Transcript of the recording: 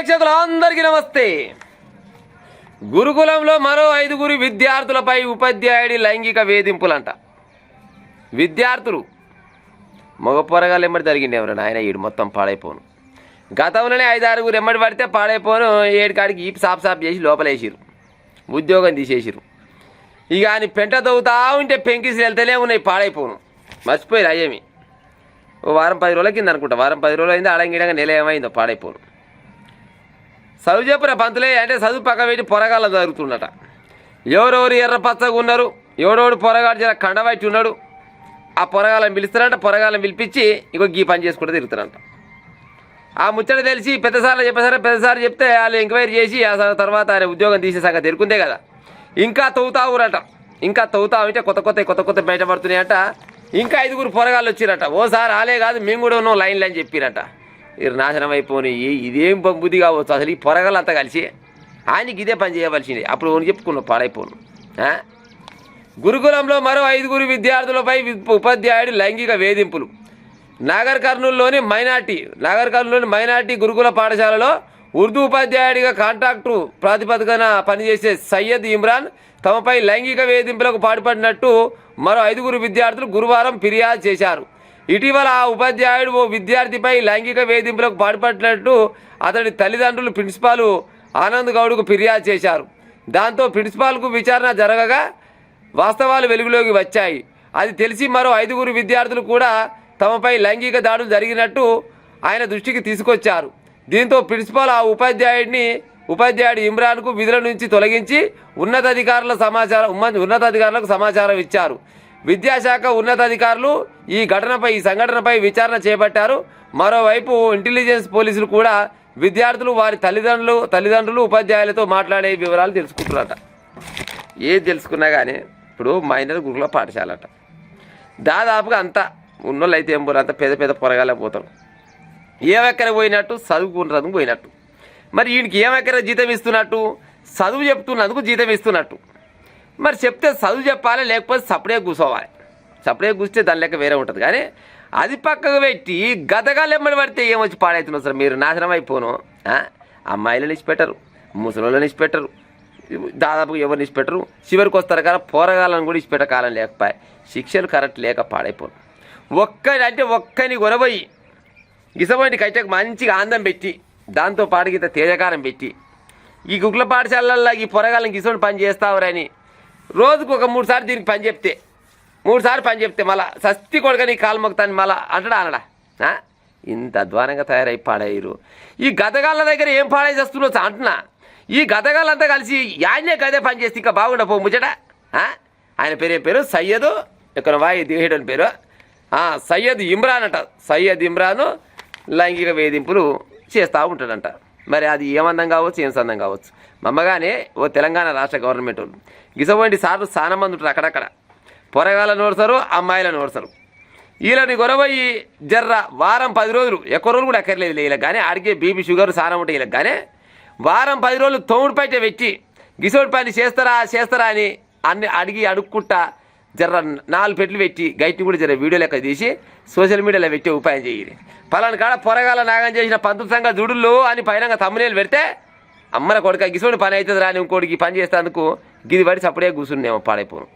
ప్రేక్షకులందరికీ నమస్తే. గురుకులంలో మరో 5 విద్యార్థులపై ఉపాధ్యాయుడి లైంగిక వేధింపులంట. విద్యార్థులు మగ పొరగాలు ఎమ్మడి జరిగింది ఎవరైనా ఆయన ఈడు మొత్తం పాడైపోను. గతంలోనే 5-6 ఎమ్మడి పడితే పాడైపోను 7 కాడికి ఈపు సాప్ చేసి లోపలేసిరు, ఉద్యోగం తీసేసిరు. ఇక ఆయన పెంట తవ్వుతా ఉంటే పెంకిసి వెళ్తేనే ఉన్నాయి, పాడైపోను. మర్చిపోయారు అయ్యేమి. ఓ వారం 10 రోజుల కింద అనుకుంటా, వారం 10 రోజులు అయింది. అడంగిడంగా నెల ఏమైందో పాడైపోను. చదువు చెప్పురా పంతులే అంటే చదువు పక్క పెట్టి పొరగాళ్ళ జరుగుతుందట. ఎవరెవరు ఎర్రపచ్చగా ఉన్నారు, ఎవడెవడు పొరగాడు జర కండబట్టి ఉన్నాడు, ఆ పొరగాళ్ళని పిలుస్తారంట. పొరగాళ్ళని పిలిపించి ఇంకో గీ పని చేసుకుంటూ తిరుగుతారంట. ఆ ముచ్చట తెలిసి పెద్దసార్లు చెప్పేసారా, పెద్దసార్లు చెప్తే వాళ్ళు ఎంక్వైరీ చేసి ఆ తర్వాత ఆయన ఉద్యోగం తీసే సంగతి తెలుకుందే కదా. ఇంకా తవ్వుతావురట, ఇంకా తవ్వుతావు అంటే కొత్త బయటపడుతున్నాయట. ఇంకా 5 పొరగాళ్ళు వచ్చిరట. ఓసారి ఆలే కాదు మేము కూడా ఉన్నాం లైన్లు అని చెప్పిరట. ఇది నాశనం అయిపోయి ఇదేం బుద్ధి కావచ్చు అసలు. ఈ పొరగాళ్ళంతా కలిసి ఆయనకి ఇదే పని చేయవలసింది. అప్పుడు ఓని చెప్పుకున్నాం పాడైపోను. గురుకులంలో మరో 5 విద్యార్థులపై ఉపాధ్యాయుడి లైంగిక వేధింపులు. నాగర్ కర్నూలులోని మైనార్టీ గురుకుల పాఠశాలలో ఉర్దూ ఉపాధ్యాయుడిగా కాంట్రాక్టు ప్రాతిపదికన పనిచేసే సయ్యద్ ఇమ్రాన్ తమపై లైంగిక వేధింపులకు పాల్పడినట్టు మరో 5 విద్యార్థులు గురువారం ఫిర్యాదు చేశారు. ఇటీవల ఆ ఉపాధ్యాయుడు ఓ విద్యార్థిపై లైంగిక వేధింపులకు పాల్పడినట్టు అతడి తల్లిదండ్రులు ప్రిన్సిపాల్ ఆనంద్ గౌడ్కు ఫిర్యాదు చేశారు. దాంతో ప్రిన్సిపాల్కు విచారణ జరగగా వాస్తవాలు వెలుగులోకి వచ్చాయి. అది తెలిసి మరో 5 విద్యార్థులు కూడా తమపై లైంగిక దాడులు జరిగినట్టు ఆయన దృష్టికి తీసుకొచ్చారు. దీంతో ప్రిన్సిపాల్ ఆ ఉపాధ్యాయుడు ఇమ్రాన్కు విధుల నుంచి తొలగించి ఉన్నతాధికారులకు సమాచారం ఇచ్చారు. విద్యాశాఖ ఉన్నతాధికారులు ఈ సంఘటనపై విచారణ చేపట్టారు. మరోవైపు ఇంటెలిజెన్స్ పోలీసులు కూడా విద్యార్థులు వారి తల్లిదండ్రులు ఉపాధ్యాయులతో మాట్లాడే వివరాలు తెలుసుకుంటున్నారట. ఏది తెలుసుకున్నా కానీ ఇప్పుడు మైనర్ గురుకుల పాఠశాలట దాదాపుగా అంతా ఉన్నోళ్ళు అయితే ఏం పోరు, అంత పెద్ద పొరగాలే పోతారు. ఏమెక్కర పోయినట్టు చదువుకుంటున్నందుకు పోయినట్టు. మరి ఈయనకి ఏమెక్కర జీతం ఇస్తున్నట్టు, చదువు చెప్తున్నందుకు జీతం ఇస్తున్నట్టు. మరి చెప్తే చదువు చెప్పాలి, లేకపోతే సపడే కూర్చోవాలి. సపడే కూర్చే దాని లెక్క వేరే ఉంటుంది. కానీ అది పక్కకు పెట్టి గతగాలు ఎమ్మడి పడితే ఏమొచ్చి పాడవుతున్నారు సార్ మీరు. నాశనం అయిపోను. అమ్మాయిలను ఇచ్చిపెట్టరు, ముసలిళ్ళని ఇచ్చిపెట్టరు, దాదాపుగా ఎవరిని ఇచ్చిపెట్టరు. చివరికి వస్తారు కదా పోరగాళ్ళని కూడా ఇచ్చిపెట్ట కాలం లేకపోయి శిక్షలు కరెక్ట్ లేక పాడైపోను. ఒక్కని కొనబోయి గిసబోయి కట్టకు మంచిగా ఆనందం పెట్టి దాంతో పాటు గిత తేజకారం పెట్టి ఈ గుగ్ల పాఠశాలల్లో ఈ పొరగాళ్ళని గిసోని పని చేస్తావురని రోజుకు ఒక 3 సార్లు దీనికి పని చెప్తే 3 సార్లు పని చెప్తే మళ్ళా సస్తి కొడుక నీ కాలు మొక్కుతాను మళ్ళా అనడా. ఇంత అధ్వానంగా తయారై పాడయ్యారు. ఈ గతగాళ్ళ దగ్గర ఏం పాడేసి వస్తున్నావు అంటున్నా. ఈ గతగాళ్ళంతా కలిసి ఆయనే కదే పని చేస్తే ఇంకా బాగుండపో ముచ్చట. ఆయన పేరు సయ్యద్ ఇక్కడ వాయి దిగేయడం పేరు సయ్యద్ ఇమ్రాన్ అంట. సయ్యద్ ఇమ్రాన్ లైంగిక వేధింపులు చేస్తూ ఉంటాడంట. మరి అది ఏమందం కావచ్చు, ఏం సందం కావచ్చు. మమ్మగానే ఓ తెలంగాణ రాష్ట్ర గవర్నమెంట్ వాళ్ళు గిసవంటి సార్లు చాలా మంది ఉంటారు. అక్కడక్కడ పొరగాళ్ళని ఓడతారు, అమ్మాయిలను ఓడతారు. వీళ్ళని గొరవయి జర్ర వారం 10 రోజులు, ఎక్కువ రోజులు కూడా ఎక్కర్లేదు వీళ్ళకి. కానీ ఆడికే బీపీ షుగర్ సారం ఉంటాయి వీళ్ళకి. కానీ వారం 10 రోజులు తోముడు పైట పెట్టి గిసోడి పని చేస్తారా అని అడుక్కుంటా జర్ర 4 పెట్లు పెట్టి గైట్ని కూడా జర వీడియో లెక్క తీసి సోషల్ మీడియాలో పెట్టే ఉపాయం చేయాలి. పలానా కాడ పొరగాల నాగం చేసిన పంతుల సంఘ జుడులు అని పైన తమ్మునేలు పెడితే అమ్మన కొడుక గిసోడి పని అవుతుంది రాని ఇంకోటికి పని చేసేందుకు గిది పడి సపడే కూర్చున్నామో పాడైపోను.